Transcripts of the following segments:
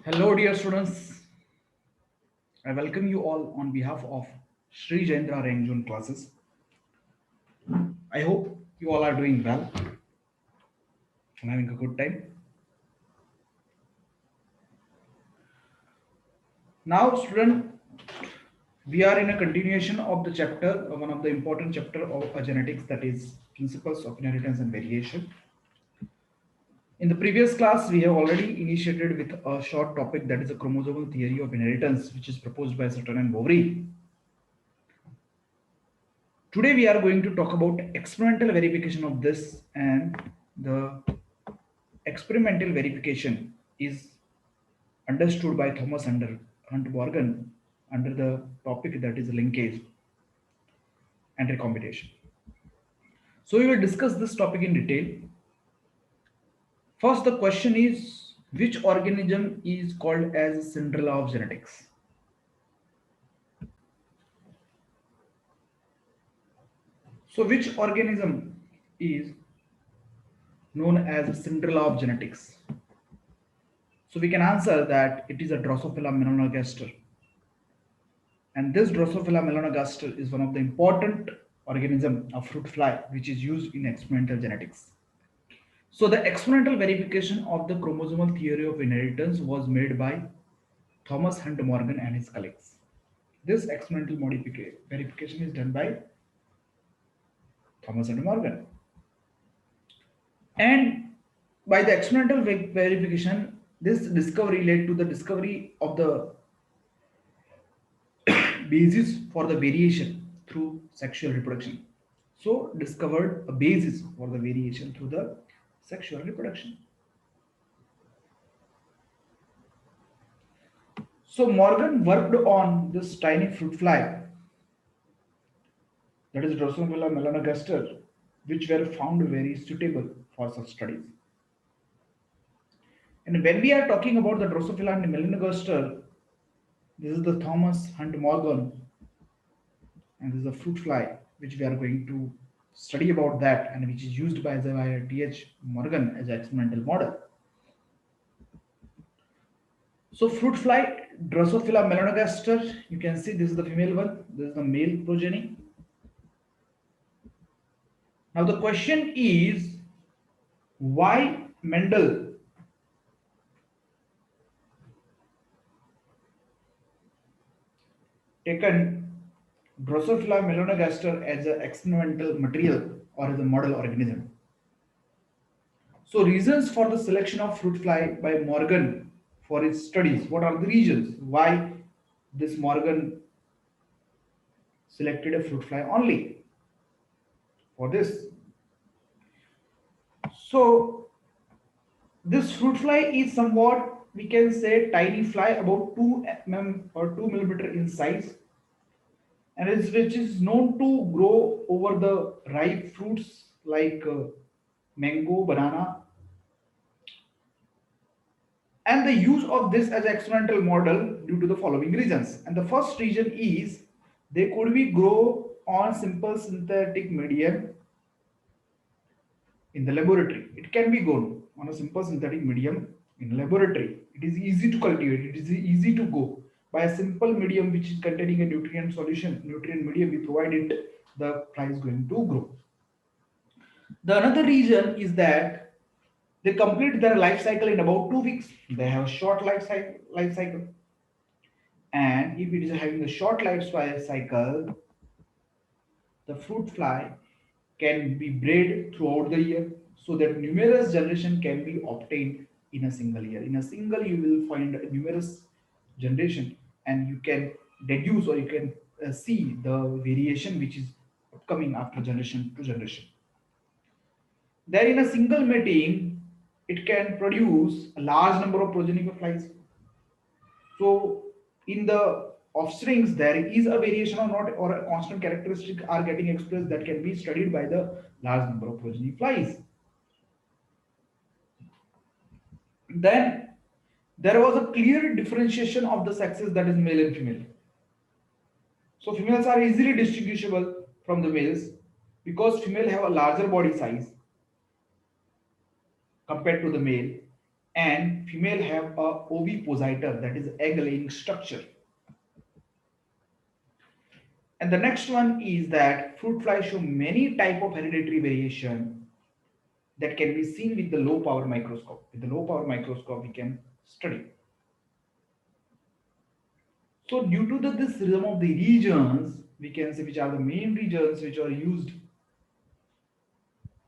Hello, dear students. I welcome you all on behalf of Sri Jendra Rangjun classes. I hope you all are doing well and having a good time. Now, student, we are in a continuation of the chapter, one of the important chapter of genetics, that is principles of inheritance and variation. In the previous class, we have already initiated with a short topic, that is a chromosomal theory of inheritance, which is proposed by Sutton and Bovary. Today we are going to talk about experimental verification of this, and the experimental verification is understood by Thomas Hunt Morgan under the topic that is linkage and recombination. So we will discuss this topic in detail. First, the question is, which organism is called as Cinderella of genetics? So which organism is known as Cinderella of genetics? So we can answer that it is a Drosophila melanogaster. And this Drosophila melanogaster is one of the important organism of fruit fly which is used in experimental genetics. So the experimental verification of the chromosomal theory of inheritance was made by Thomas Hunt Morgan and his colleagues. This experimental verification is done by Thomas Hunt Morgan. And by the experimental verification, this discovery led to the discovery of the basis for the variation through sexual reproduction. So discovered a basis for the variation through the sexual reproduction. So Morgan worked on this tiny fruit fly, that is Drosophila melanogaster, which were found very suitable for such studies. And when we are talking about the Drosophila melanogaster, this is the Thomas Hunt Morgan, and this is the fruit fly which we are going to study about that, and which is used by the T.H. Morgan as an experimental model. So fruit fly Drosophila melanogaster, you can see this is the female one, this is the male progeny. Now the question is, why Mendel taken Drosophila melanogaster as an experimental material or as a model organism? So reasons for the selection of fruit fly by Morgan for his studies. What are the reasons why this Morgan selected a fruit fly only for this? So this fruit fly is somewhat, we can say, tiny fly, about 2 mm or 2 millimeter in size, and which is known to grow over the ripe fruits like mango, banana, and the use of this as an experimental model due to the following reasons. And the first reason is they could be grow on simple synthetic medium in the laboratory. It can be grown on a simple synthetic medium in a laboratory. It is easy to cultivate, it is easy to go by a simple medium which is containing a nutrient solution, nutrient medium. We provide it, the plant is going to grow. The another reason is that they complete their life cycle in about 2 weeks. They have a short life cycle. And if it is having a short life cycle, the fruit fly can be bred throughout the year, so that numerous generation can be obtained in a single year. In a single, you will find numerous generation, and you can deduce, or you can see the variation which is coming after generation to generation. Then in a single mating, it can produce a large number of progenitor flies. So in the offsprings, there is a variation or not, or a constant characteristic are getting expressed that can be studied by the large number of progeny flies. Then there was a clear differentiation of the sexes, that is male and female. So females are easily distinguishable from the males because female have a larger body size compared to the male. and female have a ovipositor, that is egg laying structure. And the next one is that fruit flies show many type of hereditary variation that can be seen with the low power microscope. With the low power microscope, we can study. So due to this rhythm of the regions, we can say which are the main regions which are used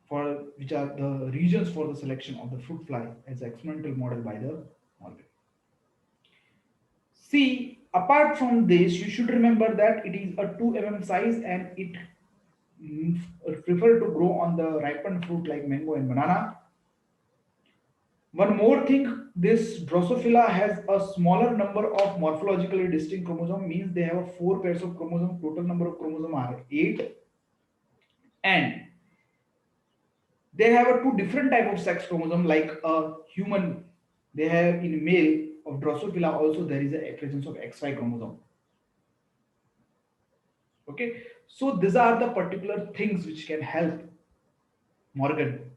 for, which are the regions for the selection of the fruit fly as experimental model by the Morgan. See, apart from this, you should remember that it is a 2 mm size and it prefer to grow on the ripened fruit like mango and banana. One more thing, this Drosophila has a smaller number of morphologically distinct chromosomes, means they have 4 pairs of chromosomes. Total number of chromosomes are 8, and they have a two different type of sex chromosome like a human. They have in male of Drosophila also there is a presence of XY chromosome. Okay, so these are the particular things which can help Morgan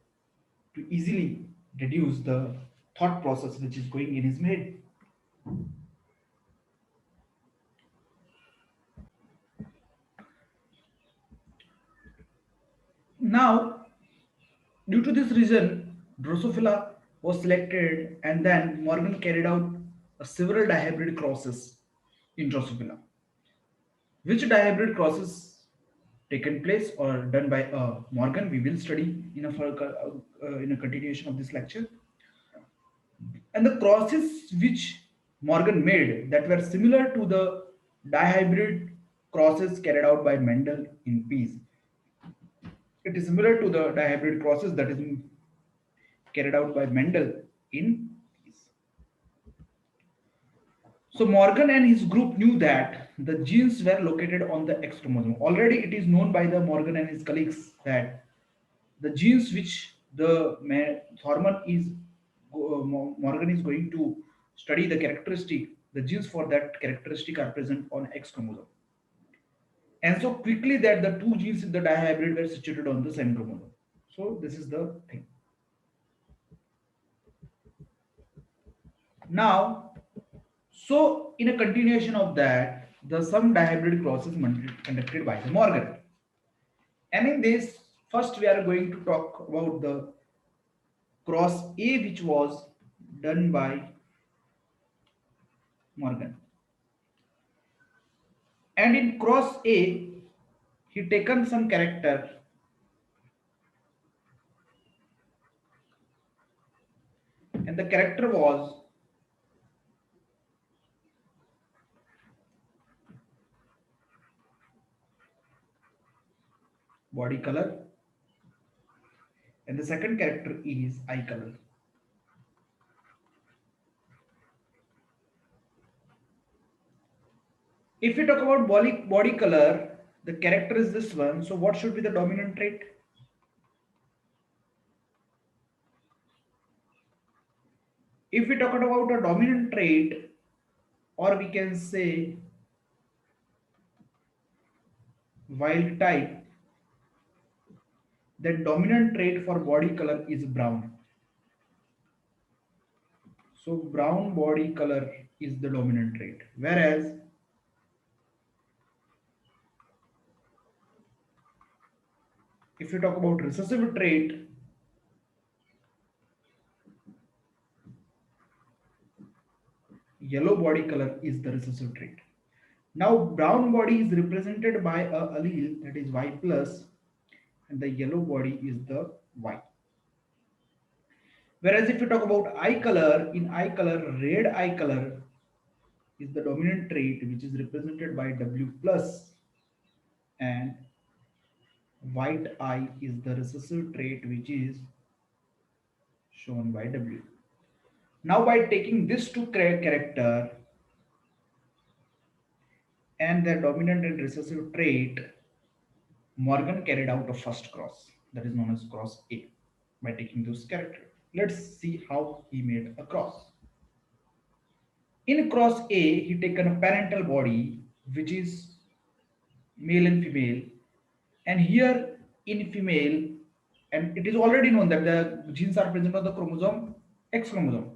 to easily deduce the thought process which is going in his head. Now, due to this reason, Drosophila was selected, and then Morgan carried out several dihybrid crosses in Drosophila. Which dihybrid crosses taken place or done by Morgan, we will study in a continuation of this lecture. And the crosses which Morgan made that were similar to the dihybrid crosses carried out by Mendel in peas. It is similar to the dihybrid crosses that is carried out by Mendel in peas. So Morgan and his group knew that the genes were located on the X chromosome. Already it is known by the Morgan and his colleagues that the genes which the Thorman is Morgan is going to study the characteristic, the genes for that characteristic are present on X chromosome. And so quickly that the two genes in the dihybrid were situated on the same chromosome. So this is the thing. Now, so in a continuation of that, the some dihybrid crosses conducted by the Morgan. And in this, first we are going to talk about the cross A which was done by Morgan. And in cross A, he taken some character and the character was body color and the second character is eye color. If we talk about body color, the character is this one. So what should be the dominant trait? If we talk about a dominant trait, or we can say wild type, the dominant trait for body color is brown. So brown body color is the dominant trait. Whereas if you talk about recessive trait, yellow body color is the recessive trait. Now brown body is represented by a allele that is Y plus and the yellow body is the Y. Whereas if you talk about eye color, in eye color, red eye color is the dominant trait which is represented by W plus and white eye is the recessive trait which is shown by W. Now by taking this two character and their dominant and recessive trait, Morgan carried out a first cross that is known as cross A by taking those characters. Let's see how he made a cross. In cross A, he taken a parental body which is male and female, and here in female, and it is already known that the genes are present on the chromosome X chromosome.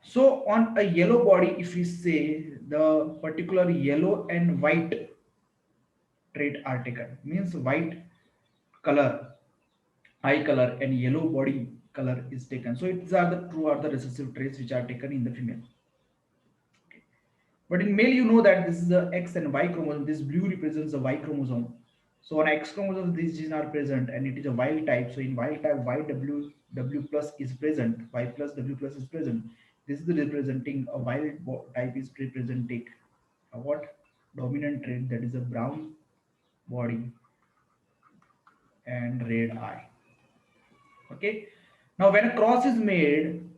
So on a yellow body, if we say the particular yellow and white trait are taken, means white color, eye color and yellow body color is taken. So these are the true or the recessive traits which are taken in the female. But in male, you know that this is the X and Y chromosome. This blue represents the Y chromosome. So on X chromosome, these genes are present and it is a wild type. So in wild type, YW plus is present, Y plus W plus is present. This is representing a wild type is representing a what? Dominant trait, that is a brown body and red eye. Okay. Now when a cross is made,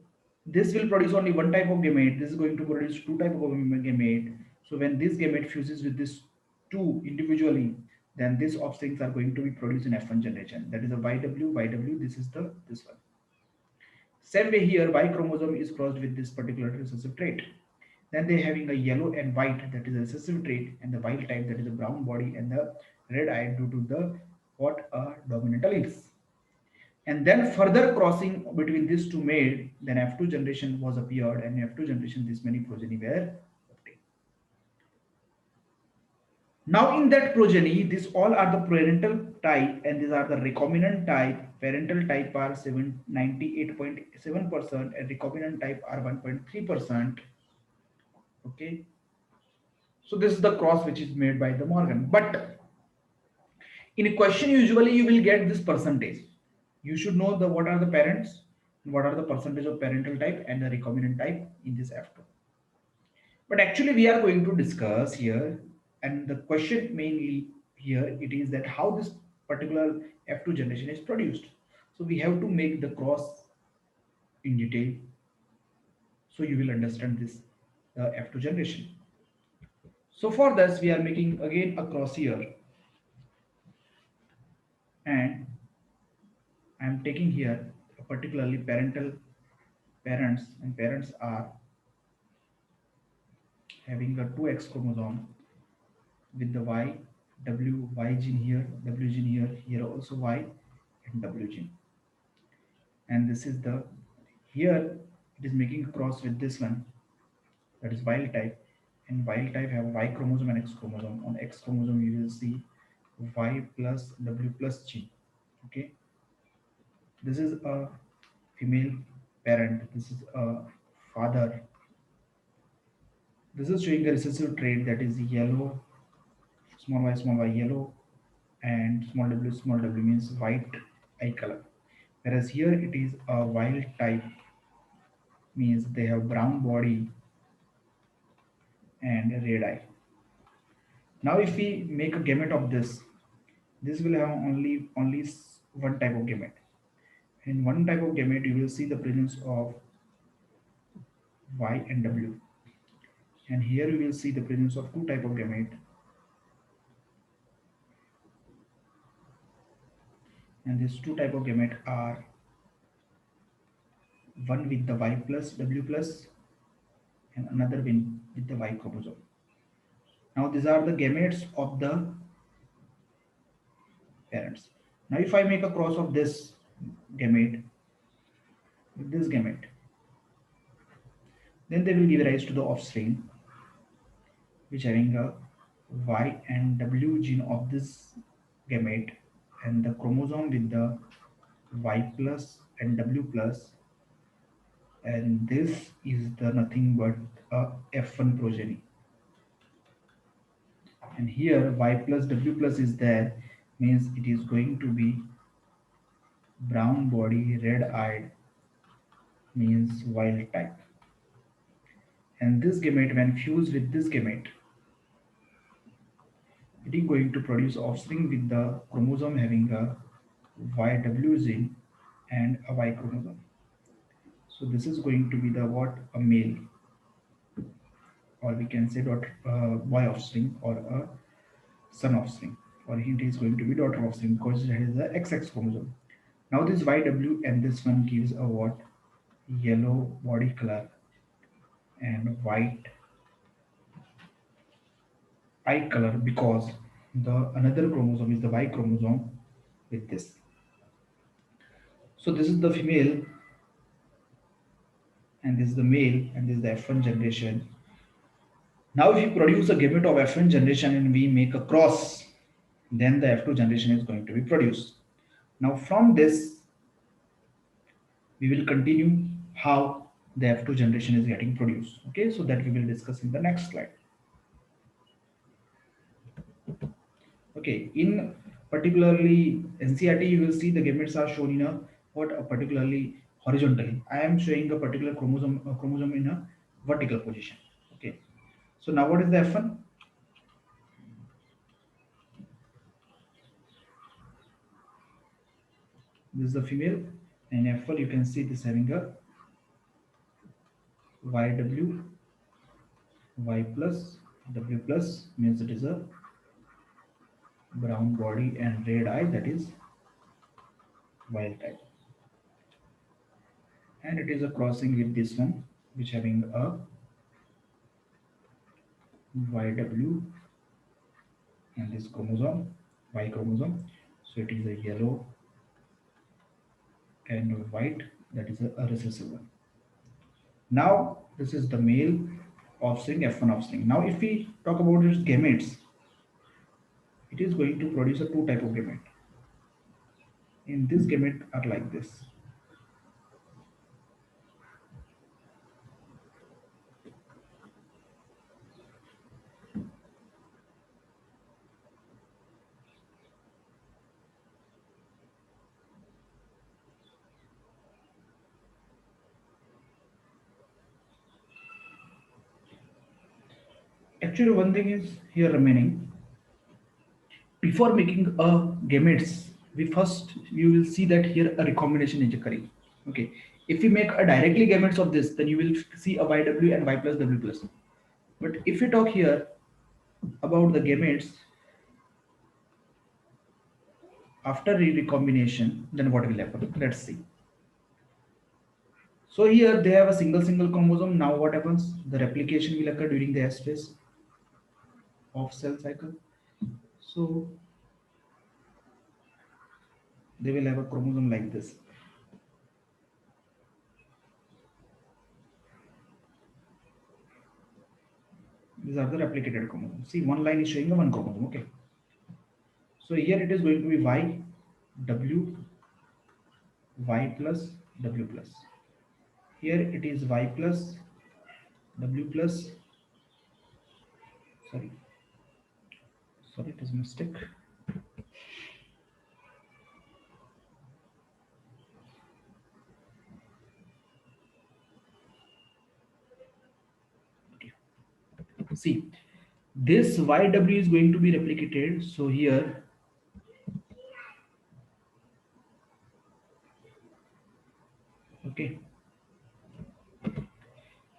this will produce only one type of gamete. This is going to produce two type of gamete. So when this gamete fuses with this two individually, then these offsprings are going to be produced in F1 generation. That is a YW. This is the this one. Same way here, Y chromosome is crossed with this particular recessive trait. Then they having a yellow and white, that is a recessive trait, and the wild type, that is a brown body, and the red eye due to the what dominant alleles. And then further crossing between these two made, then F2 generation was appeared, and F2 generation this many progeny were obtained. Now in that progeny, these all are the parental type and these are the recombinant type. Parental type are 98.7% and recombinant type are 1.3%. Okay, so this is the cross which is made by the Morgan. But in a question, usually you will get this percentage. You should know the what are the parents, what are the percentage of parental type and the recombinant type in this F2. But actually, we are going to discuss here, and the question mainly here it is that how this particular F2 generation is produced. So we have to make the cross in detail, so you will understand this F2 generation. So for this, we are making again a cross here, and I am taking here particularly parental parents, and parents are having a 2X chromosome with the Y gene here, W gene here, here also Y and W gene. And this is the here it is making a cross with this one, that is wild type, and wild type have Y chromosome and X chromosome. On X chromosome you will see Y plus W plus gene. Okay, this is a female parent, this is a father. This is showing a recessive trait, that is yellow, small y yellow, and small w means white eye color. Whereas here it is a wild type, means they have brown body and red eye. Now if we make a gamete of this will have only one type of gamete. In one type of gamete you will see the presence of Y and W, and here you will see the presence of two type of gamete, and these two type of gamete are one with the Y plus W plus and another one with the Y chromosome. Now these are the gametes of the parents. Now if I make a cross of this gamete with this gamete, then they will give rise to the offspring which having a Y and W gene of this gamete and the chromosome with the Y plus and W plus, and this is the nothing but a F1 progeny. And here Y plus W plus is there, means it is going to be brown body, red eyed, means wild type. And this gamete when fused with this gamete, it is going to produce offspring with the chromosome having a YW gene and a Y chromosome. So this is going to be the what, a male, or we can say boy offspring or a son offspring, or it is going to be daughter offspring because it has the XX chromosome. Now this YW and this one gives a what, yellow body color and white eye color, because the another chromosome is the Y chromosome with this. So this is the female and this is the male, and this is the F1 generation. Now, if we produce a gamete of F1 generation and we make a cross, then the F2 generation is going to be produced. Now, from this, we will continue how the F2 generation is getting produced. Okay, so that we will discuss in the next slide. Okay, in particularly NCRT, you will see the gametes are shown in a what a particularly horizontally. I am showing a particular chromosome in a vertical position. Okay, so now what is the F1? This is the female, and F1 you can see this having a YW, Y plus, W plus means it is a brown body and red eye, that is wild type, and it is a crossing with this one which having a YW and this chromosome, Y chromosome. So it is a yellow and white, that is a recessive one. Now this is the male offspring, F1 offspring. Now if we talk about its gametes, it is going to produce a two type of gamete. In this gamete are like this. Actually, one thing is here remaining. Before making a gametes, we first you will see that here a recombination is occurring. Okay, if we make a directly gametes of this, then you will see a YW and Y plus W plus. But if we talk here about the gametes after recombination, then what will happen? Let's see. So here they have a single chromosome. Now what happens? The replication will occur during the S phase of cell cycle. So they will have a chromosome like this. These are the replicated chromosomes. See, one line is showing a one chromosome. Okay. So here it is going to be Y, W, Y plus, W plus. Here it is Y plus, W plus. Sorry, sorry, it is mistake. See, this YW is going to be replicated. So here, okay,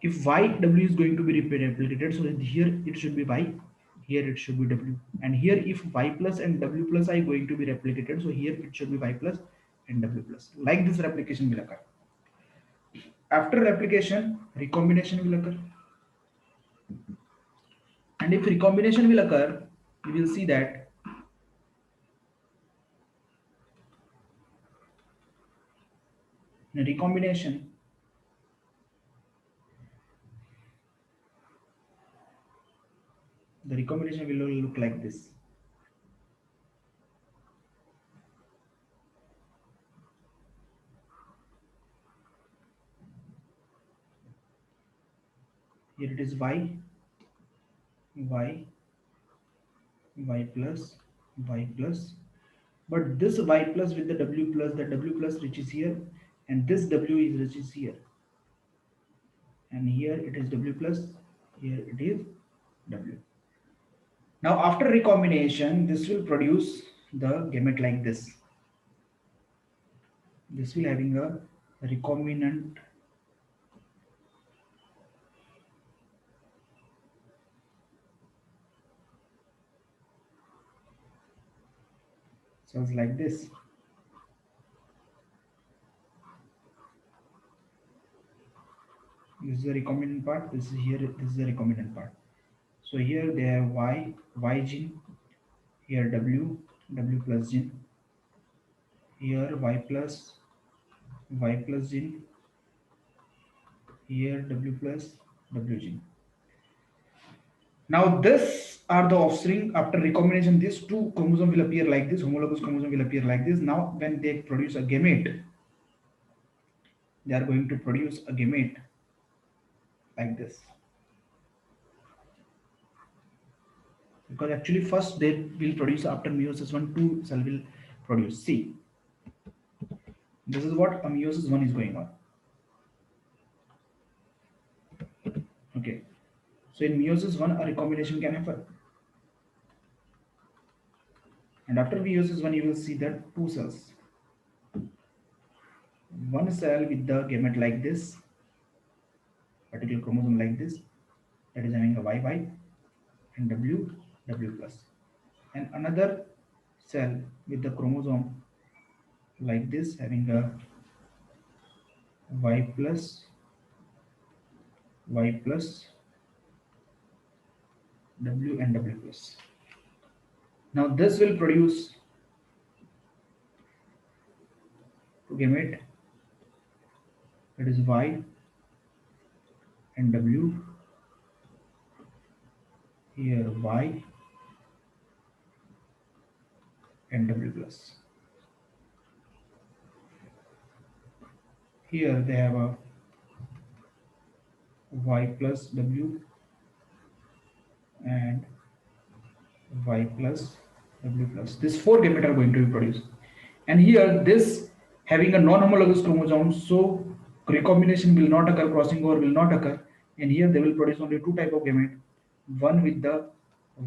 if YW is going to be replicated, so here it should be Y, here it should be W, and here if Y plus and W plus are going to be replicated, so here it should be Y plus and W plus. Like this replication will occur. After replication, recombination will occur. And if recombination will occur, you will see that in recombination, the recombination will look like this. Here it is Y, Y, Y plus, Y plus. But this Y plus with the W plus, the W plus reaches here, and this W is reaches here. And here it is W plus, here it is W. Now after recombination, this will produce the gamete like this. This will having a recombinant cells like this. This is the recombinant part. This is here. This is the recombinant part. So here they have Y gene. Here W plus gene. Here Y plus gene. here W plus W gene. Now this are the offspring. After recombination, these two chromosomes will appear like this. Homologous chromosome will appear like this. Now when they produce a gamete, they are going to produce a gamete like this. Because actually first they will produce after meiosis 1, two cell will produce. See, this is what a meiosis 1 is going on. Okay. So in meiosis 1, a recombination can happen. And after meiosis 1, you will see that two cells. One cell with the gamete like this, particular chromosome like this, that is having a YY and W plus. And another cell with the chromosome like this, having a Y plus, Y plus, W and W plus. Now this will produce gamete, that is Y and W, here Y and W plus. Here they have a Y plus W and Y plus W plus. These four gametes are going to be produced. And here this having a non-homologous chromosome, so recombination will not occur, crossing over will not occur. And here they will produce only two type of gamete, one with the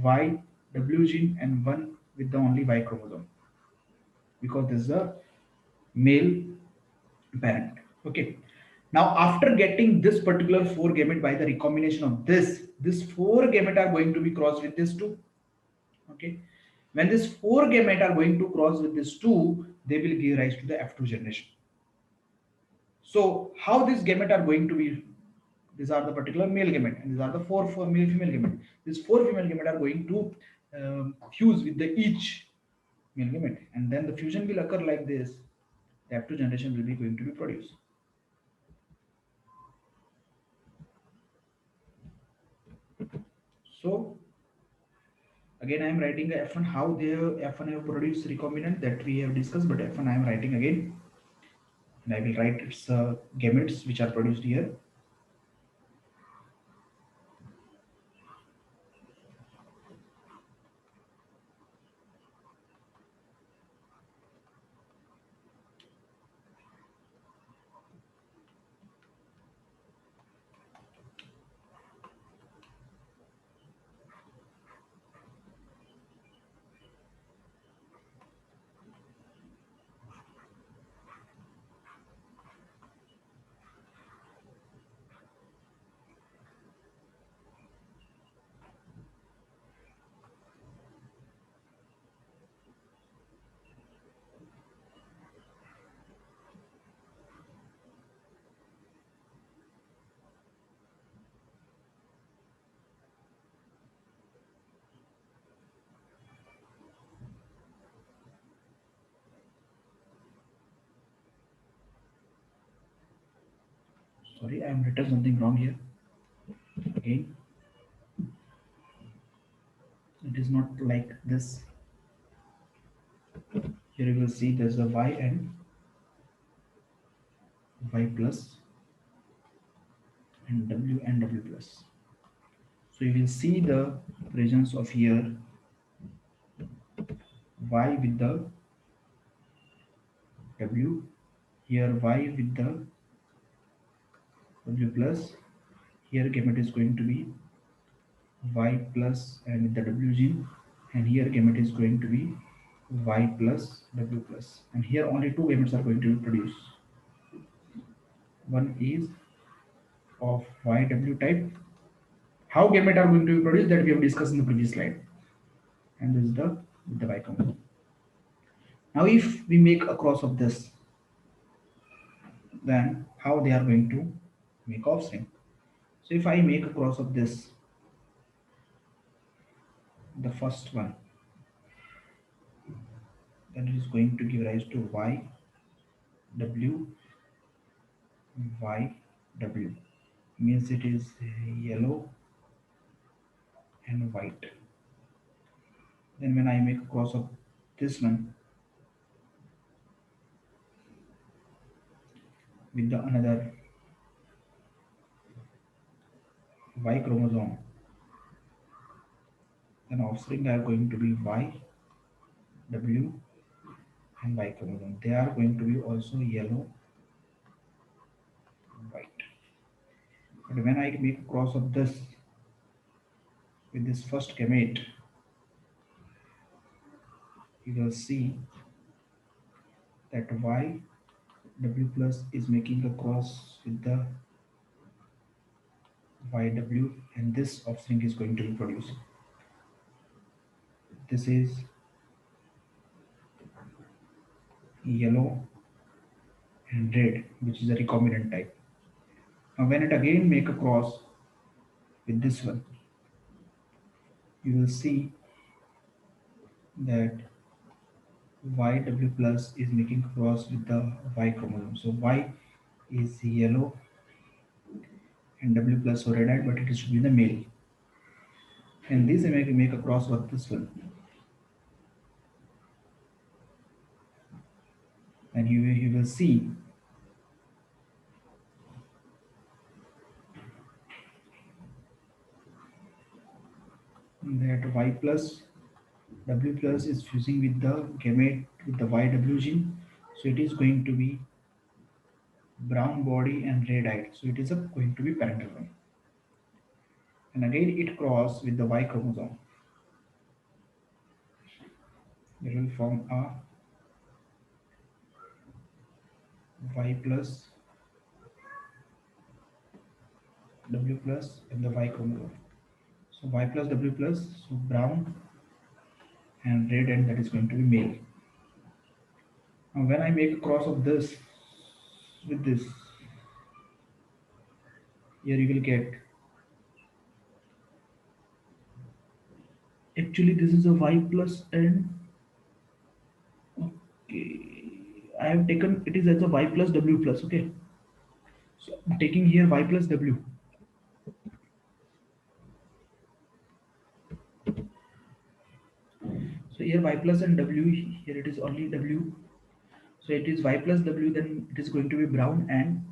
Y W gene and one with the only Y chromosome, because this is a male parent. Okay. Now after getting this particular four gamete by the recombination of this four gamete are going to be crossed with this two. Okay. When these four gamete are going to cross with this two, they will give rise to the F2 generation. So how these gamete are going to be? These are the particular male gamete, and these are the four male female gamete. These four female gamete are going to fuse with the each male gamete, and then the fusion will occur like this. The F2 generation will be going to be produced. So again, I am writing a F1 how they F1 have produced recombinant that we have discussed, but F1 I am writing again, and I will write its gametes which are produced here. Sorry, I am written something wrong here. Again, it is not like this. Here you will see there's a Y and Y plus and W plus. So you will see the presence of here Y with the W, here Y with the W plus, here gamete is going to be Y plus and with the W gene, and here gamete is going to be Y plus W plus, and here only two gametes are going to be produced. One is of YW type. How gamete are going to be produced, that we have discussed in the previous slide, and this is the with the Y chromosome. Now if we make a cross of this, then how they are going to make offspring? So if I make a cross of this, the first one, then it is going to give rise to Y W Y W. means it is yellow and white. Then when I make a cross of this one with the another Y chromosome, then offspring are going to be Y, W and Y chromosome. They are going to be also yellow, white. But when I make a cross of this with this first gamete, you will see that Y W plus is making a cross with the YW, and this offspring is going to be produced. This is yellow and red, which is a recombinant type. Now, when it again make a cross with this one, you will see that YW plus is making a cross with the Y chromosome. So Y is yellow and W plus so red, but it should be the male. And this make a cross with this one, and you will see that Y plus W plus is fusing with the gamete with the YW gene, so it is going to be brown body and red eyed. So it is going to be parental one. And again it cross with the Y chromosome. It will form a Y plus W plus and the Y chromosome. So Y plus W plus, so brown and red, and that is going to be male. Now when I make a cross of this with this, here you will get, actually this is a Y plus and okay, I have taken it is as a Y plus W plus. Okay, so I'm taking here Y plus W. So here Y plus and W, here it is only W. So it is Y plus W, then it is going to be brown and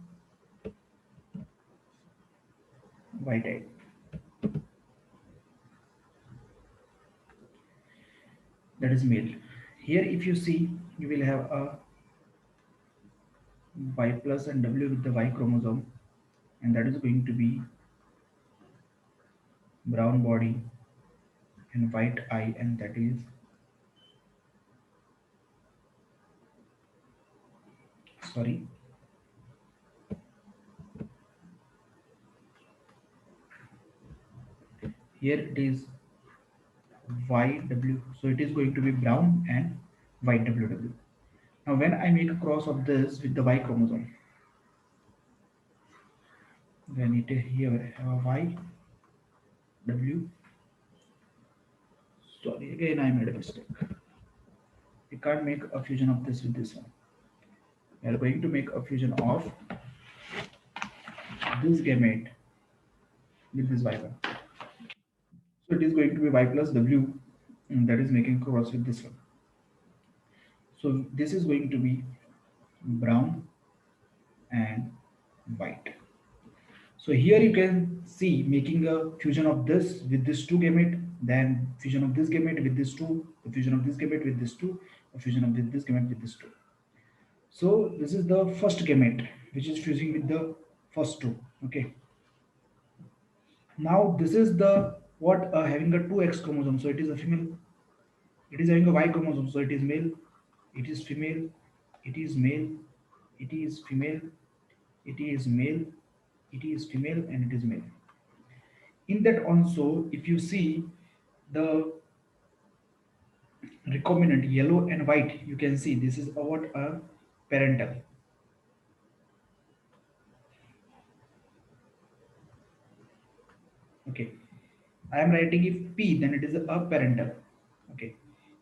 white eyed. That is male. Here if you see, you will have a Y plus and W with the Y chromosome, and that is going to be brown body and white eye, and that is, sorry, here it is YW, so it is going to be brown and white WW. Now when I make a cross of this with the Y chromosome, then it here have a YW. Sorry, again I made a mistake. We can't make a fusion of this with this one. We are going to make a fusion of this gamete with this Y one. So it is going to be Y plus W, and that is making cross with this one. So this is going to be brown and white. So here you can see making a fusion of this with this two gamete, then fusion of this gamete with this two, the fusion of this gamete with this two, a fusion of this gamete with this two. So this is the first gamete which is fusing with the first two. Okay. Now this is the what having a two X chromosome. So it is a female. It is having a Y chromosome. So it is male. It is female. It is male. It is female. It is male. It is female, and it is male. In that also, if you see the recombinant yellow and white, you can see this is what a parental. Okay, I am writing if P, then it is a parental. Okay,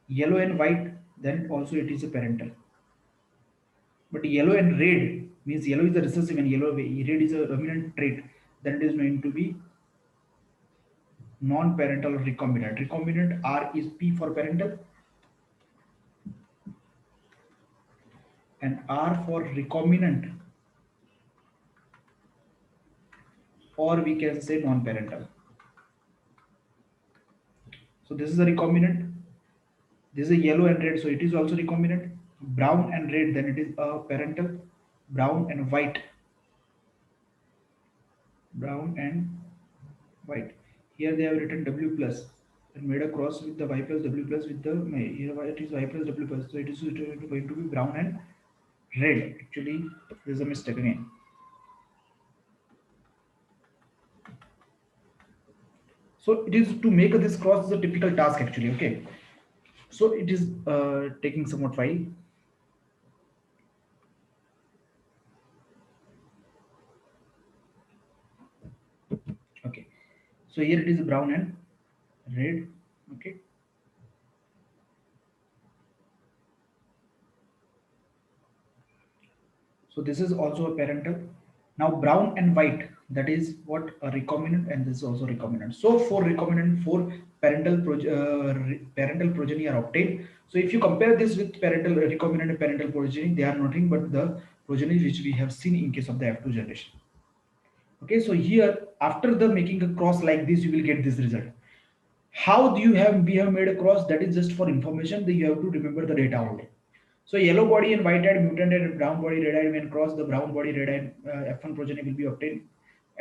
yellow and white, then also it is a parental. But yellow and red means yellow is the recessive and red is a dominant trait. then it is going to be non-parental recombinant. Recombinant R is P for parental and R for recombinant, or we can say non-parental. So this is a recombinant. This is a yellow and red, so it is also recombinant. Brown and red, then it is a parental. Brown and white, brown and white. Here they have written W plus and made a cross with the Y plus W plus with the here it is Y plus W plus. So it is going to be brown and red. Actually, there is a mistake again. So it is to make this cross is a typical task actually. Okay. So it is taking somewhat while. Okay. So here it is brown and red. Okay. So this is also a parental. Now brown and white, that is what a recombinant, and this is also recombinant. So for recombinant, four parental progeny are obtained. So if you compare this with parental recombinant and parental progeny, they are nothing but the progeny which we have seen in case of the F2 generation. Okay, so here after the making a cross like this, you will get this result. How do you have we have made a cross? That is just for information. That you have to remember the data only. So yellow body and white-eyed mutant and brown body red-eyed when crossed, the brown body red-eyed F1 progeny will be obtained.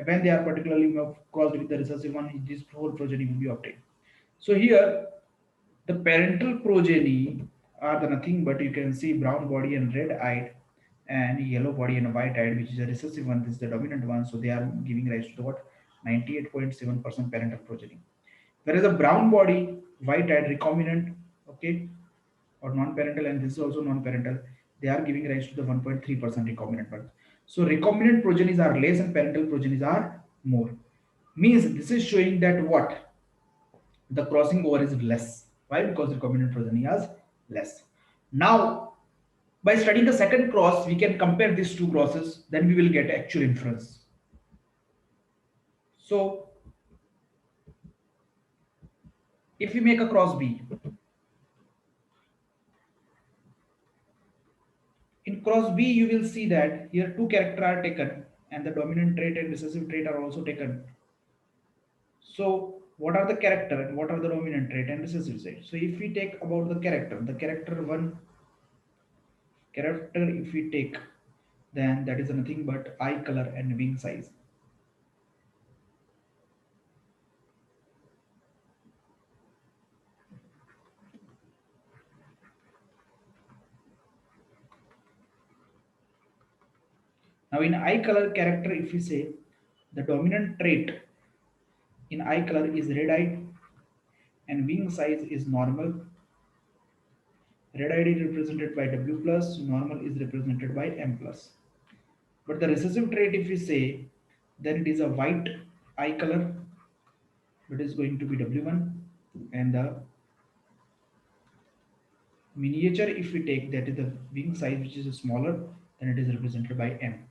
When they are particularly crossed with the recessive one, this whole progeny will be obtained. So here, the parental progeny are the nothing but you can see brown body and red-eyed and yellow body and white-eyed, which is a recessive one. This is the dominant one. So they are giving rise to the what 98.7% parental progeny. Whereas a brown body, white-eyed recombinant, okay, or non-parental, and this is also non-parental, they are giving rise to the 1.3% recombinant birth. So recombinant progenies are less and parental progenies are more. Means this is showing that what the crossing over is less. Why? Because recombinant progeny is less. Now, by studying the second cross, we can compare these two crosses. Then we will get actual inference. So, if we make a cross B, in cross B, you will see that here two characters are taken, and the dominant trait and recessive trait are also taken. So what are the character and what are the dominant trait and recessive trait? So if we take about the character one character if we take, then that is nothing but eye color and wing size. Now in eye color character, if we say the dominant trait in eye color is red eye and wing size is normal. Red eye is represented by W plus, normal is represented by M plus. But the recessive trait, if we say, then it is a white eye color, that is going to be W1, and the miniature if we take, that is the wing size which is smaller, then it is represented by M.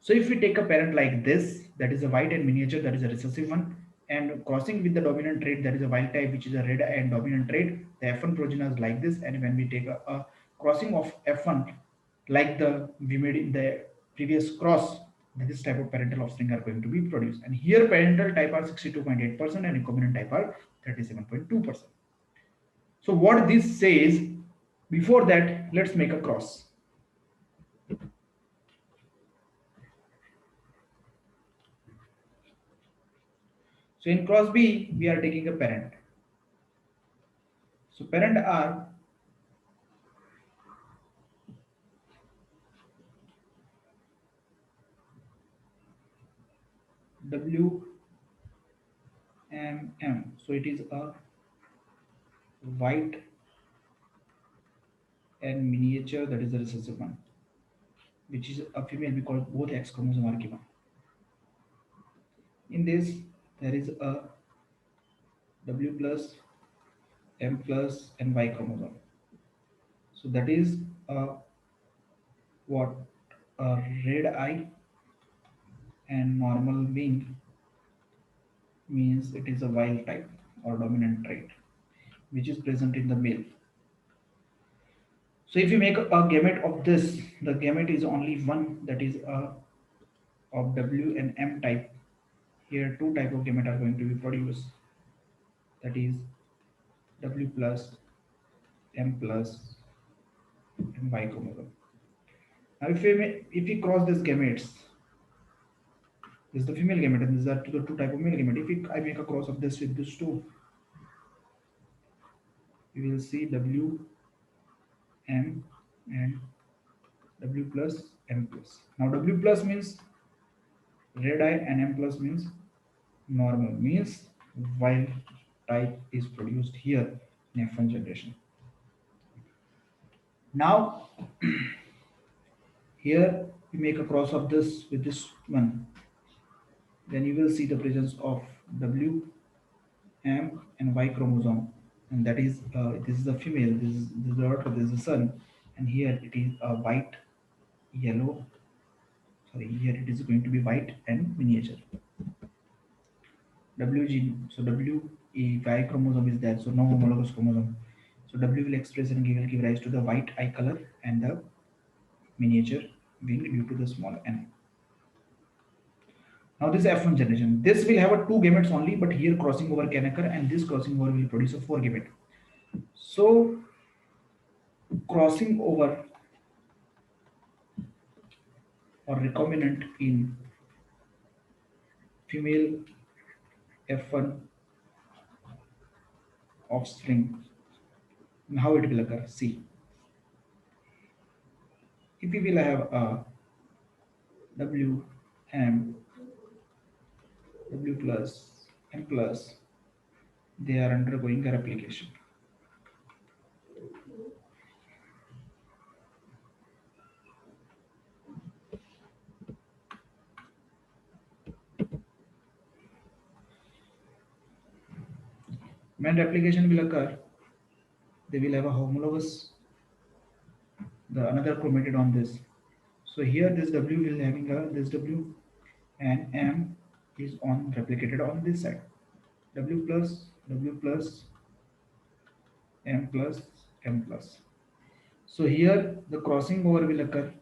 So if we take a parent like this, that is a white and miniature, that is a recessive one, and crossing with the dominant trait, that is a wild type which is a red and dominant trait, the F1 progeny is like this. And when we take a crossing of F1 like the we made in the previous cross, this type of parental offspring are going to be produced. And here parental type are 62.8% and recombinant type are 37.2%. So what this says, before that, let's make a cross. So in cross B, we are taking a parent. So parent are W M M. So it is a white and miniature, that is the recessive one, which is a female because both X chromosome are given. In this, there is a W plus, M plus, and Y chromosome. So that is a what a red eye and normal means it is a wild type or dominant trait which is present in the male. So if you make a gamete of this, the gamete is only one, that is of W and M type. Here two type of gamete are going to be produced, that is W plus, M plus, and Y chromosome. Now if we cross these gametes, this is the female gamete and these are the two type of male gamete. I make a cross of this with this two, we will see W M and W plus M plus. Now W plus means red eye and M plus means normal, means wild type is produced here in F1 generation. Now here we make a cross of this with this one, then you will see the presence of W, M and Y chromosome, and that is this is a female, this is the daughter, this is the son, and here it is a white, yellow. Sorry, here it is going to be white and miniature. W gene, so W Y chromosome is there, so no homologous chromosome. So W will express and will give rise to the white eye color, and the miniature will due to the small n. Now this F1 generation, this will have a two gametes only, but here crossing over can occur, and this crossing over will produce a four gamete. So crossing over or recombinant in female F1 offspring, how it will occur? See, if we will have a W M W plus M plus, they are undergoing a replication. When replication will occur, they will have a homologous, the another chromatid on this. So here this W will having a this W, and M is on replicated on this side. W plus M plus M plus. So here the crossing over will occur,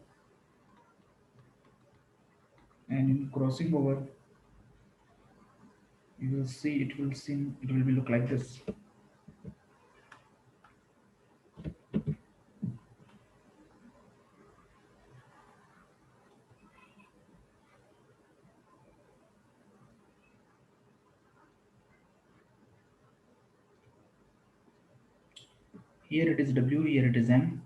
and in crossing over you will see it will be look like this. Here it is W, here it is M,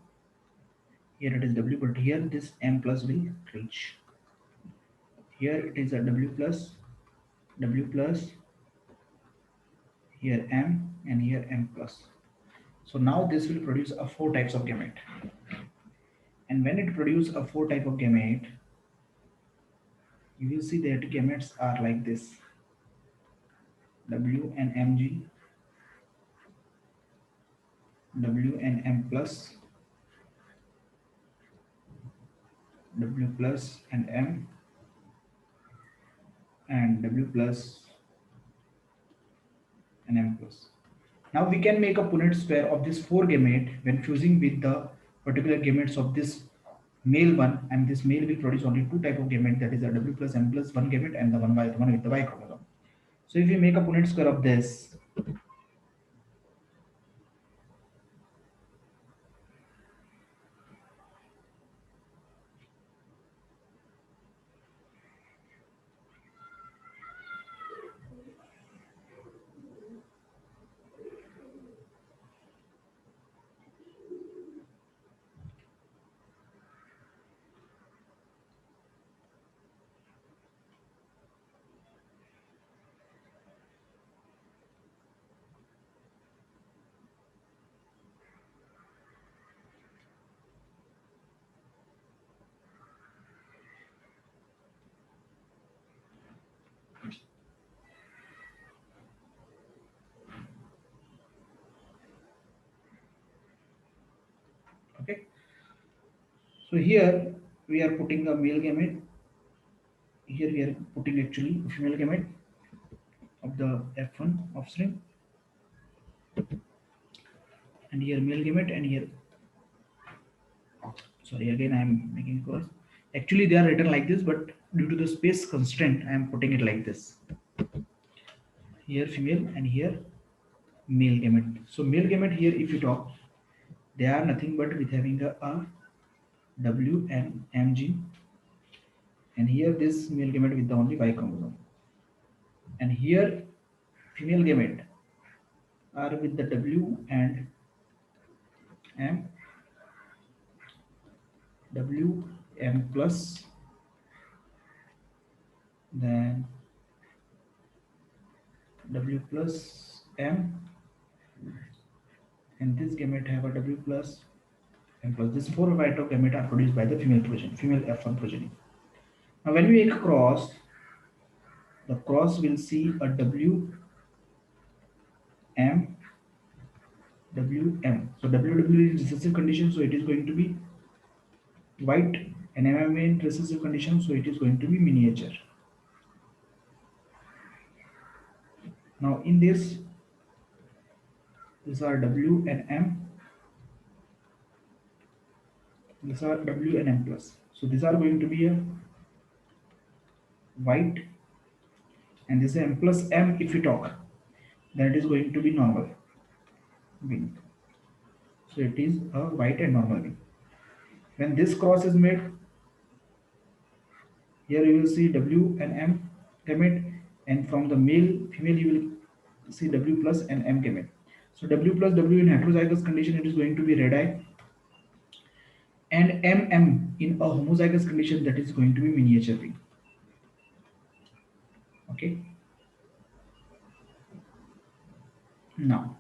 here it is W, but here this M plus will reach. Here it is a W plus, here M, and here M plus. So now this will produce a four types of gamete. And when it produces a four type of gamete, you will see that gametes are like this: W and Mg, W and M plus, W plus and M, and W plus and M plus. Now we can make a Punnett square of this four gamete when fusing with the particular gametes of this male one, and this male will produce only two type of gamete, that is a W plus M plus one gamete and the one with the Y chromosome. So if we make a Punnett square of this, okay. So here we are putting a male gamete, here we are putting actually female gamete of the F1 offspring, and here male gamete, and here, sorry, again I am making cross. Actually they are written like this, but due to the space constraint I am putting it like this. Here female and here male gamete. So male gamete here, if you talk, they are nothing but with having a W and M gene, and here this male gamete with the only Y chromosome, and here female gamete are with the W and M, W M plus, then W plus M, and this gamete have a W plus M plus. These four varieties of gamete are produced by the female progeny, female F1 progeny. Now when we make a cross, the cross will see a W M W M. So WW is recessive condition, so it is going to be white, and MMA in recessive condition, so it is going to be miniature. Now in this, these are W and M, these are W and M plus. So these are going to be a white, and this is M plus M if we talk, then it is going to be normal wing. So it is a white and normal wing. When this cross is made, here you will see W and M gamete, and from the male female you will see W plus and M gamete. So W plus W in heterozygous condition, it is going to be red eye, and MM in a homozygous condition, that is going to be miniature wing. Okay. Now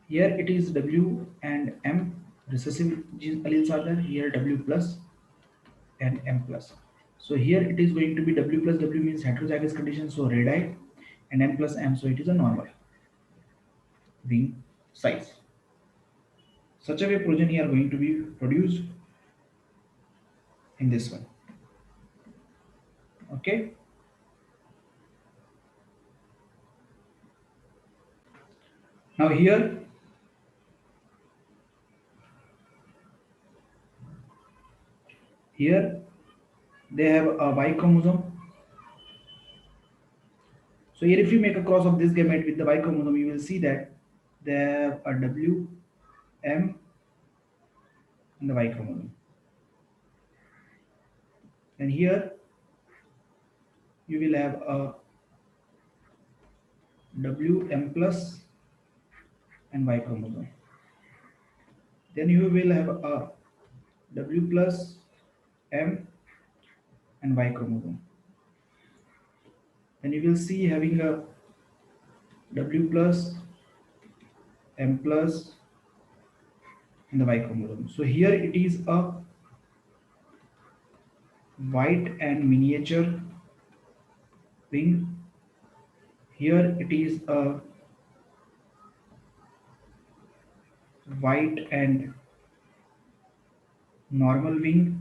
here it is W and M recessive gene alleles are there. Here W plus and M plus. So here it is going to be W plus W means heterozygous condition, so red eye, and M plus M, so it is a normal wing size. Such a way progeny are going to be produced in this one. Okay. Now here they have a Y chromosome. So here if you make a cross of this gamete with the Y chromosome, you will see that they have a W, M in the Y chromosome. And here you will have a W, M plus and Y chromosome. Then you will have a W plus, M and Y chromosome. Then you will see having a W plus, M plus and the Y chromosome. So here it is a white and miniature wing. Here it is a white and normal wing.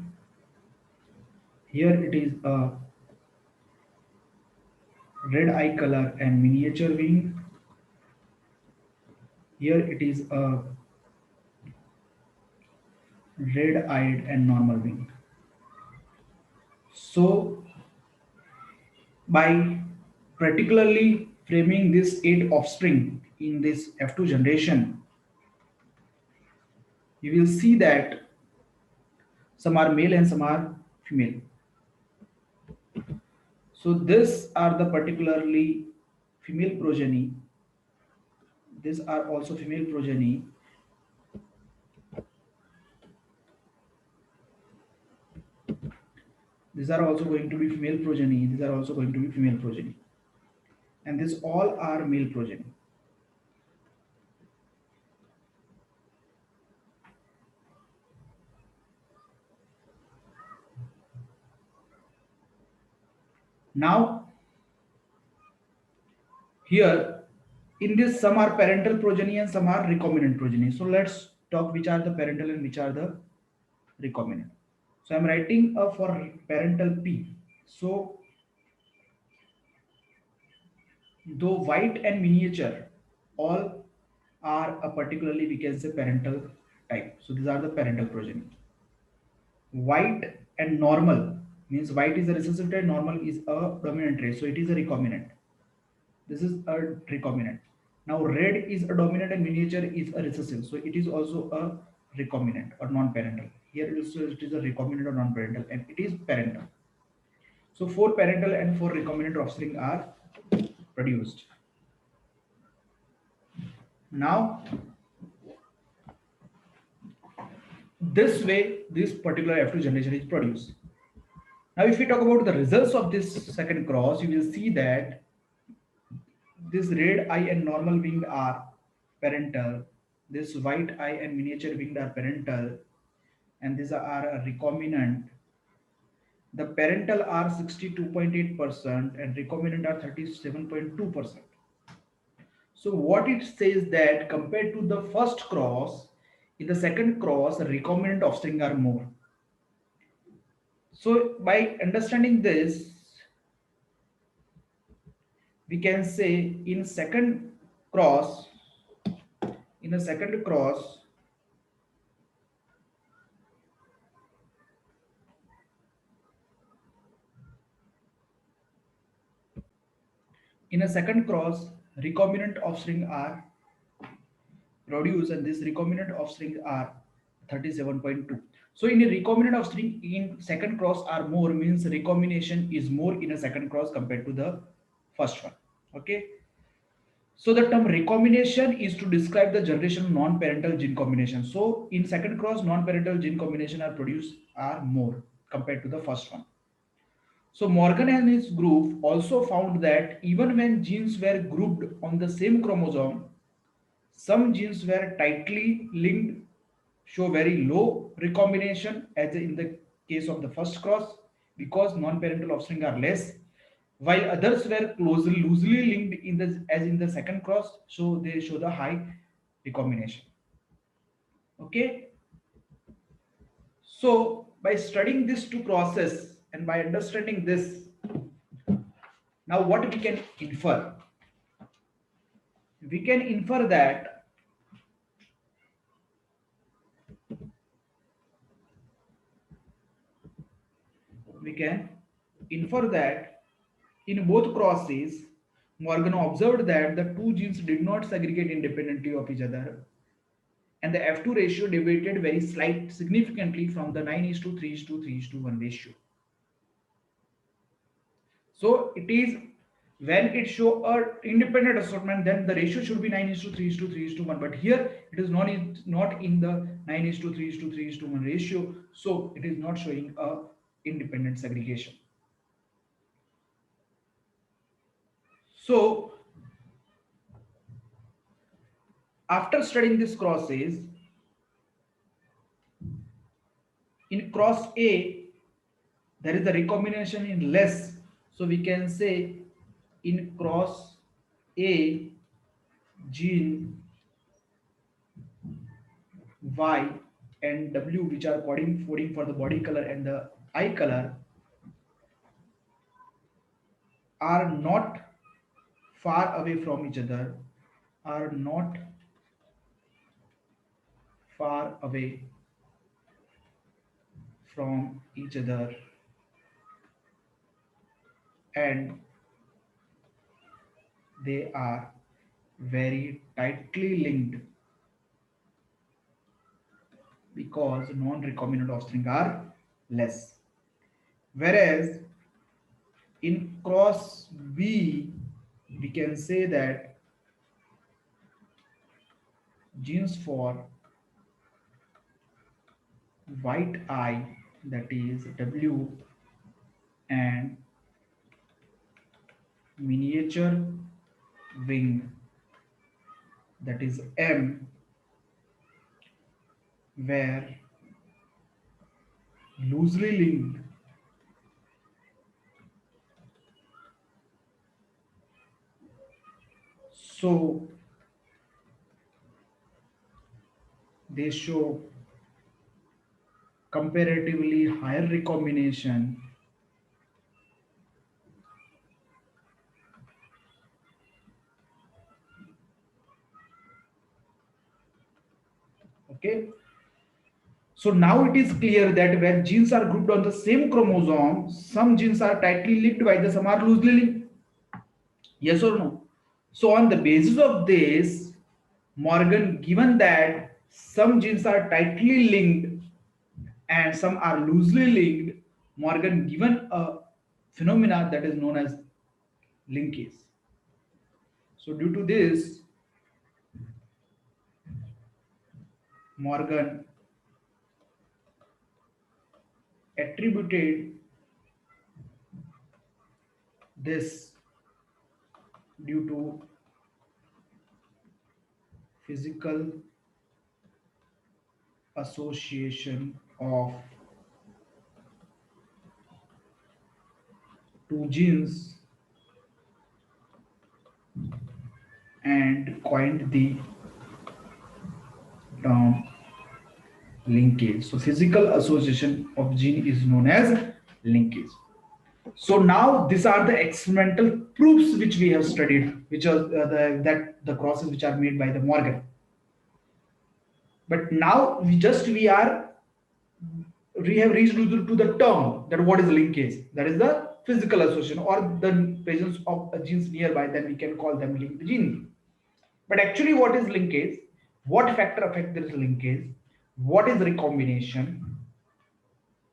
Here it is a red eye color and miniature wing. Here it is a red eyed and normal wing. So by particularly framing this 8 offspring in this F2 generation, you will see that some are male and some are female. So this are the particularly female progeny. These are also female progeny. These are also going to be female progeny. These are also going to be female progeny. And these all are male progeny. Now, here in this, some are parental progeny and some are recombinant progeny. So let's talk which are the parental and which are the recombinant. So I'm writing for parental P. So though white and miniature all are a particularly we can say parental type. So these are the parental progeny. White and normal means white is a recessive trait, normal is a dominant trait. So it is a recombinant. This is a recombinant. Now red is a dominant and miniature is a recessive. So it is also a recombinant or non-parental. Here also it is a recombinant or non-parental and it is parental. So four parental and four recombinant offspring are produced. Now this way this particular F2 generation is produced. Now if we talk about the results of this second cross, you will see that this red eye and normal winged are parental, this white eye and miniature winged are parental, and these are a recombinant. The parental are 62.8% and recombinant are 37.2%. So what it says that compared to the first cross, in the second cross, recombinant offspring are more. So by understanding this, we can say cross, in a second cross, in a second cross, recombinant offspring are produced and these recombinant offspring are 37.2. So in a recombinant offspring in second cross are more means recombination is more in a second cross compared to the first one. Okay. So the term recombination is to describe the generation of non-parental gene combination. So in second cross, non-parental gene combination are produced are more compared to the first one. So Morgan and his group also found that even when genes were grouped on the same chromosome, some genes were tightly linked, show very low recombination as in the case of the first cross because non-parental offspring are less, while others were closely loosely linked in the as in the second cross, so they show the high recombination. Okay, so by studying these two crosses and by understanding this, now what we can infer? We can infer that we can infer that in both crosses, Morgan observed that the two genes did not segregate independently of each other, and the F2 ratio deviated very slight significantly from the 9 is to 3 is to 3 is to 1 ratio. So it is when it show a independent assortment, then the ratio should be 9 is to 3 is to 3 is to 1. But here it is not in the 9 is to 3 is to 3 is to 1 ratio, so it is not showing a independent segregation. So after studying this crosses, in cross A, there is a recombination in less. So we can say in cross A, gene Y and W, which are coding for the body color and the eye color, are not far away from each other, are not far away from each other, and they are very tightly linked because non-recombinant offspring are less. Whereas in cross B, we can say that genes for white eye, that is W, and miniature wing, that is M, were loosely linked. So they show comparatively higher recombination Okay. So now it is clear that when genes are grouped on the same chromosome, some genes are tightly linked while the some are loosely linked. Yes or no? So on the basis of this, Morgan given that some genes are tightly linked and some are loosely linked, Morgan given a phenomena that is known as linkage. So due to this, Morgan attributed this due to physical association of two genes and coined the term linkage. So physical association of gene is known as linkage. So now these are the experimental proofs which we have studied, which are the crosses which are made by the Morgan. But now we have reached to the term that what is linkage. That is the physical association or the presence of genes nearby. Then we can call them linked gene. But actually, what is linkage? What factor affect this linkage? What is recombination?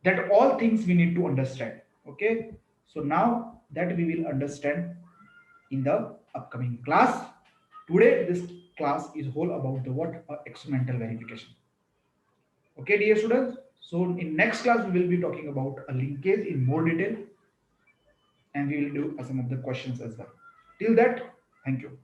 That all things we need to understand. Okay. So now that we will understand in the upcoming class. Today, this class is whole about the what experimental verification. Okay, dear students. So in next class, we will be talking about a linkage in more detail, and we will do some of the questions as well. Till that, thank you.